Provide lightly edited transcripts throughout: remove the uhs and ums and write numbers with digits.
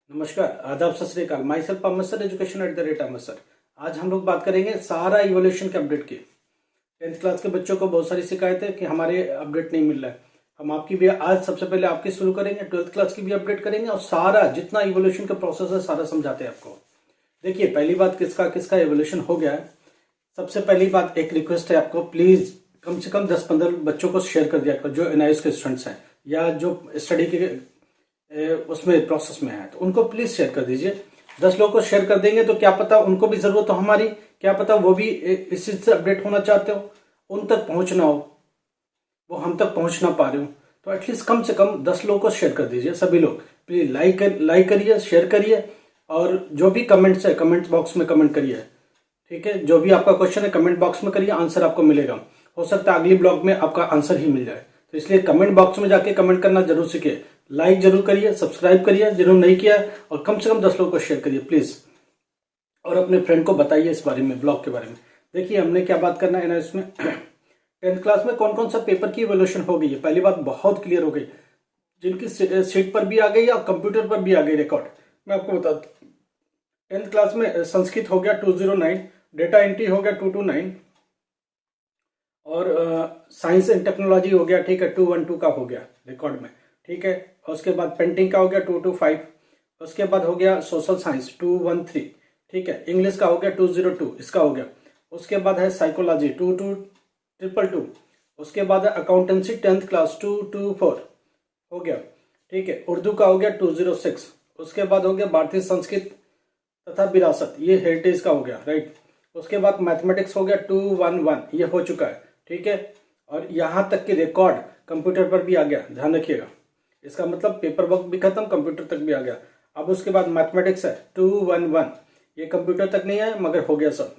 नमस्कार, आदाब, सत श्री अकाल। Myself Ahmed sir, education @Ahmed sir. आज हम लोग बात करेंगे सारा इवोल्यूशन के अपडेट की। 10th क्लास के बच्चों को बहुत सारी शिकायत है कि हमारे अपडेट नहीं मिल रहा है। हम आपकी भी आज सबसे पहले आपकी शुरू करेंगे, 12th क्लास की भी अपडेट करेंगे और सारा जितना इवोल्यूशन का प्रोसेस है सारा समझाते हैं आपको। देखिए, पहली बात किसका किसका इवोल्यूशन हो गया है। सबसे पहली बात, एक रिक्वेस्ट है आपको, प्लीज कम से कम 10-15 बच्चों को शेयर कर दिया करो जो एनआईएस के स्टूडेंट्स हैं या जो स्टडी के उसमें प्रोसेस में है, तो उनको प्लीज शेयर कर दीजिए। 10 लोगों को शेयर कर देंगे तो क्या पता उनको भी जरूरत हो हमारी, क्या पता वो भी इस चीज से अपडेट होना चाहते हो, उन तक पहुंचना हो, वो हम तक पहुंच ना पा रहे हो, तो एटलीस्ट कम से कम 10 लोगों को शेयर कर दीजिए। सभी लोग प्लीज लाइक करिए, शेयर करिए और जो भी कमेंट्स है कमेंट बॉक्स में कमेंट करिए। ठीक है, जो भी आपका क्वेश्चन है कमेंट बॉक्स में करिए, आंसर आपको मिलेगा। हो सकता है अगली ब्लॉग में आपका आंसर ही मिल जाए, तो इसलिए कमेंट बॉक्स में जाके कमेंट करना जरूर सीखिए। लाइक जरूर करिए, सब्सक्राइब करिए जिन्होंने नहीं किया, और कम से कम 10 लोगों को शेयर करिए प्लीज, और अपने फ्रेंड को बताइए इस बारे में, ब्लॉग के बारे में। देखिए, हमने क्या बात करना है ना इसमें 10th क्लास में कौन कौन सा पेपर की इवोल्यूशन हो गई है। पहली बात बहुत क्लियर हो गई, जिनकी सीट पर भी आ गई या कंप्यूटर पर भी आ गई रिकॉर्ड, मैं आपको बता दूं। 10th क्लास में संस्कृत हो गया 209, डेटा एंट्री हो गया 229, और साइंस एंड टेक्नोलॉजी हो गया, ठीक है, 212 का हो गया रिकॉर्ड में, ठीक है। और उसके बाद पेंटिंग का हो गया 225, उसके बाद हो गया सोशल साइंस 213, ठीक है। इंग्लिश का हो गया 202, इसका हो गया। उसके बाद है साइकोलॉजी 222, उसके बाद है अकाउंटेंसी 10th क्लास 224 हो गया, ठीक है। उर्दू का हो गया 206, उसके बाद हो गया भारतीय संस्कृत तथा विरासत, ये हेरिटेज का हो गया, राइट। उसके बाद मैथमेटिक्स हो गया 211, ये हो चुका है, ठीक है। और यहाँ तक कि रिकॉर्ड कंप्यूटर पर भी आ गया, ध्यान रखिएगा। इसका मतलब पेपर वर्क भी खत्म, कंप्यूटर तक भी आ गया। अब उसके बाद मैथमेटिक्स है 211, ये कंप्यूटर तक नहीं है मगर हो गया सब।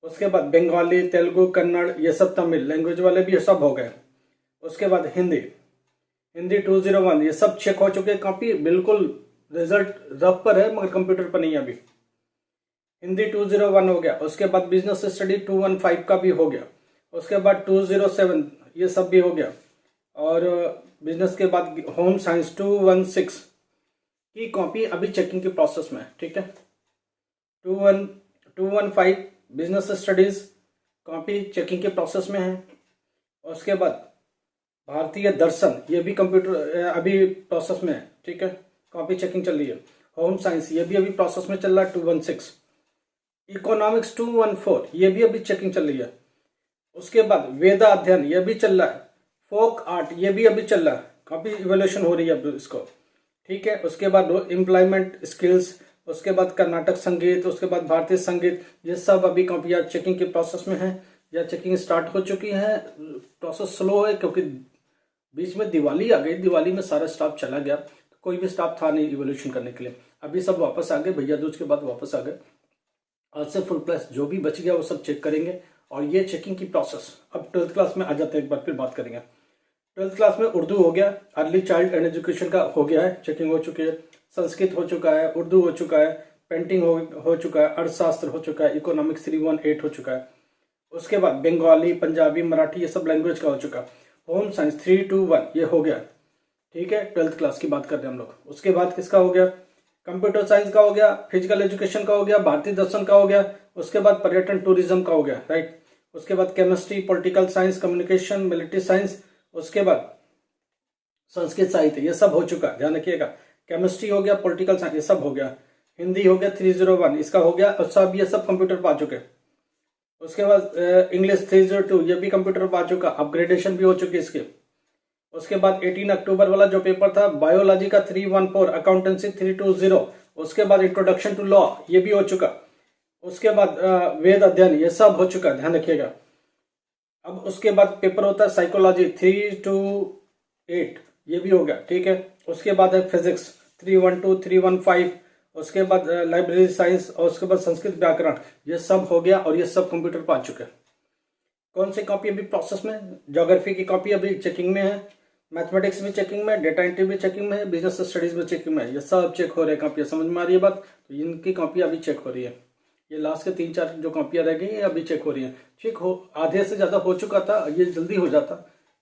उसके बाद बंगाली, तेलुगु, कन्नड़, ये सब तमिल लैंग्वेज वाले भी ये सब हो गए। उसके बाद हिंदी 201, ये सब चेक हो चुके। कॉपी बिल्कुल रिजल्ट रफ पर है मगर कंप्यूटर पर नहीं है अभी। हिंदी 201 हो गया। उसके बाद बिजनेस स्टडी 215 का भी हो गया। उसके बाद 207, ये सब भी हो गया। और बिजनेस के बाद होम साइंस 216 की कॉपी अभी चेकिंग के प्रोसेस में है, ठीक है। 215 बिजनेस स्टडीज कॉपी चेकिंग के प्रोसेस में है। उसके बाद भारतीय दर्शन, ये भी कंप्यूटर अभी प्रोसेस में है, ठीक है, कॉपी चेकिंग चल रही है। होम साइंस ये भी अभी प्रोसेस में चल रहा है 216। इकोनॉमिक्स 214, ये भी अभी चेकिंग चल रही है। उसके बाद वेदा अध्ययन ये भी चल रहा है। फोक आर्ट ये भी अभी चल रहा है, काफी इवोल्यूशन हो रही है अब इसको, ठीक है। उसके बाद एम्प्लॉयमेंट स्किल्स, उसके बाद कर्नाटक संगीत, उसके बाद भारतीय संगीत, ये सब अभी कॉपियाँ चेकिंग के प्रोसेस में है या चेकिंग स्टार्ट हो चुकी है। प्रोसेस स्लो है क्योंकि बीच में दिवाली आ गई, दिवाली में सारा स्टाफ चला गया, तो कोई भी स्टाफ था नहीं इवोल्यूशन करने के लिए। अभी सब वापस आ गए, भैया दूज के बाद वापस आ गए। आज से फुल प्लस जो भी बच गया वो सब चेक करेंगे। और ये चेकिंग की प्रोसेस अब 12th क्लास में आ जाते हैं, एक बार फिर बात करेंगे। 12th क्लास में उर्दू हो गया, अर्ली चाइल्ड एंड एजुकेशन का हो गया है, चेकिंग हो चुकी है। संस्कृत हो चुका है, उर्दू हो चुका है, पेंटिंग हो चुका है, अर्थशास्त्र हो चुका है, इकोनॉमिक्स 318 हो चुका है। उसके बाद बंगाली, पंजाबी, मराठी, ये सब लैंग्वेज का हो चुका है। होम साइंस 321 ये हो गया, ठीक है। 12th क्लास की बात कर रहे हैं हम लोग। उसके बाद किसका हो गया, कंप्यूटर साइंस का हो गया, फिजिकल एजुकेशन का हो गया, भारतीय दर्शन का हो गया। उसके बाद पर्यटन टूरिज्म का हो गया, राइट। उसके बाद chemistry, political science, communication, military science, उसके बाद संस्कृत साहित्य, ये सब हो चुका है, ध्यान रखिएगा। केमिस्ट्री हो गया, पॉलिटिकल साइंस, ये सब हो गया। हिंदी हो गया 301, इसका हो गया, और सब ये सब कंप्यूटर पर आ चुके। उसके बाद इंग्लिश 302, ये भी कंप्यूटर पर आ चुका, अपग्रेडेशन भी हो चुकी इसके। उसके बाद 18 अक्टूबर वाला जो पेपर था बायोलॉजी का 314, अकाउंटेंसी 320, उसके बाद इंट्रोडक्शन टू लॉ ये भी हो चुका। उसके बाद वेद अध्ययन, ये सब हो चुका, ध्यान रखिएगा। अब उसके बाद पेपर होता है साइकोलॉजी 328, ये भी हो गया, ठीक है। उसके बाद है फिजिक्स 312, 315, उसके बाद लाइब्रेरी साइंस, और उसके बाद संस्कृत व्याकरण, ये सब हो गया और ये सब कंप्यूटर पर आ चुके हैं। कौन सी कॉपी अभी प्रोसेस में, ज्योग्राफी की कॉपी अभी चेकिंग में है, मैथमेटिक्स भी चेकिंग में, डेटा एंट्री भी चेकिंग में है, बिजनेस स्टडीज भी चेकिंग में है, ये सब चेक हो रहे हैं कॉपियाँ। समझ में आ रही है बात, तो इनकी कॉपी अभी चेक हो रही है। ये लास्ट के 3-4 जो कॉपियाँ रह गई हैं अभी चेक हो रही हैं। चेक हो आधे से ज़्यादा हो चुका था, ये जल्दी हो जाता,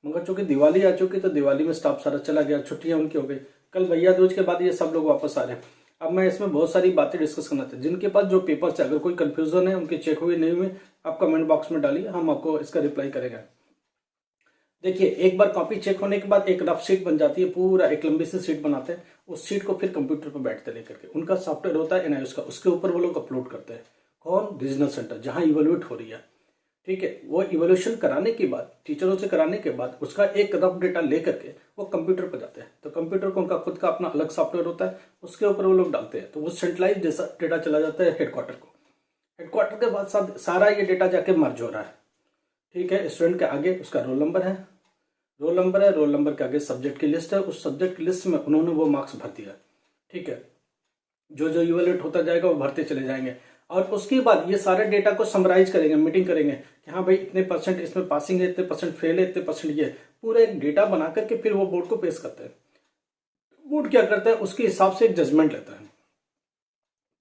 मगर चूंकि दिवाली आ चुकी तो दिवाली में स्टाफ सारा चला गया, छुट्टियाँ उनकी हो गई। कल भैया दूज के बाद ये सब लोग वापस आ रहे हैं। अब मैं इसमें बहुत सारी बातें डिस्कस करना चाहता हूँ। जिनके पास जो पेपर्स है, अगर कोई कंफ्यूजन है, उनके चेक हुए नहीं हुए, आप कमेंट बॉक्स में डालिए, हम आपको इसका रिप्लाई करेंगे। देखिए, एक बार कॉपी चेक होने के बाद एक रफ शीट बन जाती है, पूरा एक लंबी सी शीट बनाते हैं। उस शीट को फिर कंप्यूटर पर बैठते लेकर के, उनका सॉफ्टवेयर होता है एनआईओएस का, उसके ऊपर वो लोग अपलोड करते हैं। कौन? रीजनल सेंटर, जहां इवेल्युएट हो रही है। ठीक है, वो इवोल्यूशन कराने के बाद, टीचरों से कराने के बाद, उसका एक रफ डेटा लेकर के वो कंप्यूटर पर जाते हैं। तो कंप्यूटर को उनका खुद का अपना अलग सॉफ्टवेयर होता है, उसके ऊपर वो लोग डालते हैं। तो वो सेंट्रलाइज डेटा चला जाता है हेडक्वार्टर को। हेडक्वार्टर के बाद सारा ये डेटा जाके मर्ज हो रहा है। ठीक है, स्टूडेंट के आगे उसका रोल नंबर है, रोल नंबर के आगे सब्जेक्ट की लिस्ट है, उस सब्जेक्ट की लिस्ट में उन्होंने वो मार्क्स भर दिया। ठीक है, जो जो इवेल्युएट होता जाएगा वो भरते चले जाएंगे। और उसके बाद ये सारे डेटा को समराइज करेंगे, मीटिंग करेंगे कि हाँ भाई इतने परसेंट इसमें पासिंग है, इतने परसेंट फेल है, इतने परसेंट ये, पूरा एक डेटा बना करके फिर वो बोर्ड को पेश करते हैं। बोर्ड क्या करता है, उसके हिसाब से एक जजमेंट लेता है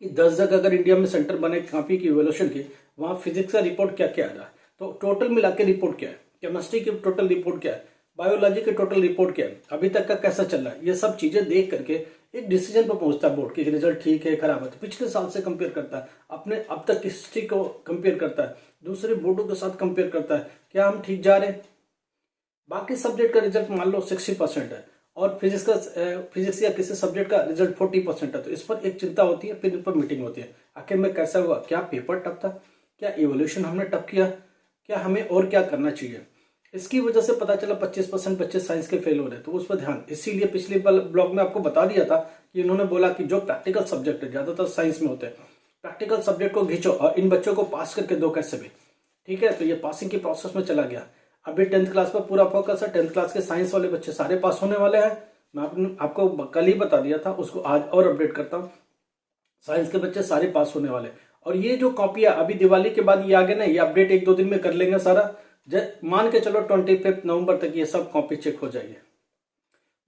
कि 10 जगह अगर इंडिया में सेंटर बने कॉपी की इवोल्यूशन की, वहां फिजिक्स का रिपोर्ट क्या क्या आ रहा है, तो टोटल मिला के रिपोर्ट क्या है, केमिस्ट्री की टोटल रिपोर्ट क्या है, बायोलॉजी की टोटल रिपोर्ट क्या है, अभी तक का कैसा चल रहा है, ये सब चीजें देख करके एक डिसीजन पर पहुंचता है बोर्ड की रिजल्ट ठीक है खराब है। तो पिछले साल से कंपेयर करता है, अपने अब तक की हिस्ट्री को कंपेयर करता है, दूसरे बोर्डों के साथ कंपेयर करता है, क्या हम ठीक जा रहे हैं। बाकी सब्जेक्ट का रिजल्ट मान लो 60% है और फिजिक्स या किसी सब्जेक्ट का रिजल्ट 40% है, तो इस पर एक चिंता होती है, फिर इन पर मीटिंग होती है, आखिर में कैसा हुआ, क्या पेपर टफ था, क्या इवोल्यूशन हमने टफ किया, क्या हमें और क्या करना चाहिए। इसकी वजह से पता चला 25% बच्चे साइंस के फेल हो रहे, तो उस पर ध्यान, इसीलिए पिछले ब्लॉग में आपको बता दिया था कि इन्होंने बोला कि जो प्रैक्टिकल सब्जेक्ट है, ज्यादातर साइंस में होते हैं, प्रैक्टिकल सब्जेक्ट को खींचो और इन बच्चों को पास करके दो कैसे भी। ठीक है, तो ये पासिंग की प्रोसेस में चला गया। अभी 10th क्लास पर पूरा फोकस है, 10th क्लास के साइंस वाले बच्चे सारे पास होने वाले हैं। मैं आपको कल ही बता दिया था, उसको आज और अपडेट करता हूँ, साइंस के बच्चे सारे पास होने वाले। और ये जो कॉपियां अभी दिवाली के बाद ये आ गए ना, ये अपडेट 1-2 दिन में कर लेंगे सारा, मान के चलो 25 नवंबर तक ये सब कॉपी चेक हो जाएगी।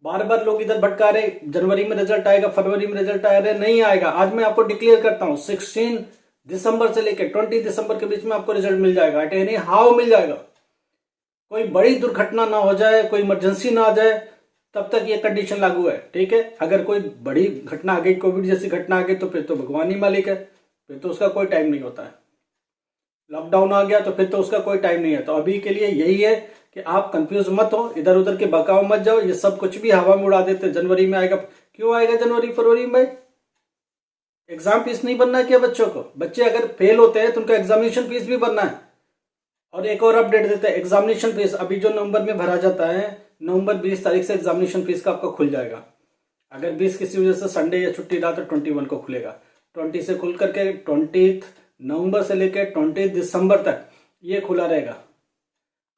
बार बार लोग इधर भटका रहे, जनवरी में रिजल्ट आएगा, फरवरी में रिजल्ट आएगा, नहीं आएगा। आज मैं आपको डिक्लेयर करता हूं 16 दिसंबर से लेकर 20 दिसंबर के बीच में आपको रिजल्ट मिल जाएगा। एट एनी हाउ मिल जाएगा। कोई बड़ी दुर्घटना ना हो जाए, कोई इमरजेंसी ना आ जाए, तब तक ये कंडीशन लागू है। ठीक है, अगर कोई बड़ी घटना आ गई, कोविड जैसी घटना आ गई, तो फिर तो भगवान ही मालिक है, फिर तो उसका कोई टाइम नहीं होता है। लॉकडाउन आ गया तो फिर तो उसका कोई टाइम नहीं है। तो अभी के लिए यही है कि आप कंफ्यूज मत हो, इधर उधर के बकाव मत जाओ, ये सब कुछ भी हवा में उड़ा देते। जनवरी में आएगा, क्यों आएगा जनवरी फरवरी में भाई? एग्जाम फीस नहीं बनना है क्या बच्चों को? बच्चे अगर फेल होते हैं तो उनका एग्जामिनेशन फीस भी बनना है। और एक और अपडेट देते हैं, एग्जामिनेशन फीस अभी जो नवंबर में भरा जाता है, नवंबर 20 तारीख से एग्जामिनेशन फीस का आपका खुल जाएगा। अगर 20 किसी वजह से संडे या छुट्टी रहा तो 21 को खुलेगा। 20 से खुल करके 20 नवंबर से लेकर 20 दिसंबर तक ये खुला रहेगा।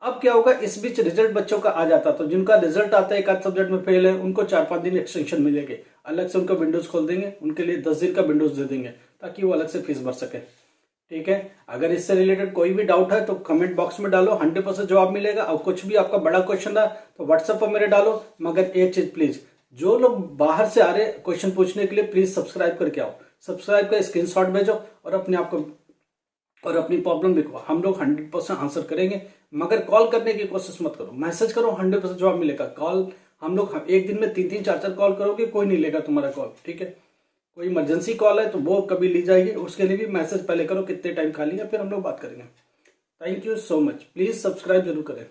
अब क्या होगा, इस बीच रिजल्ट बच्चों का आ जाता, तो जिनका रिजल्ट आता है एक आध सब्जेक्ट में फेल है, उनको 4-5 दिन एक्सटेंशन मिलेगी, अलग से उनका विंडोज खोल देंगे, उनके लिए 10 दिन का विंडोज दे देंगे ताकि वो अलग से फीस भर सके। ठीक है, अगर इससे रिलेटेड कोई भी डाउट है तो कमेंट बॉक्स में डालो, 100% जवाब मिलेगा। और कुछ भी आपका बड़ा क्वेश्चन रहा तो व्हाट्सएप पर मेरे डालो। मगर एक चीज प्लीज, जो लोग बाहर से आ रहे क्वेश्चन पूछने के लिए, प्लीज सब्सक्राइब करके आओ। सब्सक्राइब कर स्क्रीनशॉट भेजो और अपने आप को और अपनी प्रॉब्लम लिखो, हम लोग 100% आंसर करेंगे। मगर कॉल करने की कोशिश मत करो, मैसेज करो, 100% जवाब मिलेगा। कॉल हम लोग एक दिन में 3-3 4-4 कॉल करोगे, कोई नहीं लेगा तुम्हारा कॉल। ठीक है, कोई इमरजेंसी कॉल है तो वो कभी ली जाएगी, उसके लिए भी मैसेज पहले करो कितने टाइम खाली है, फिर हम लोग बात करेंगे। Thank you so much, please subscribe जरूर करें।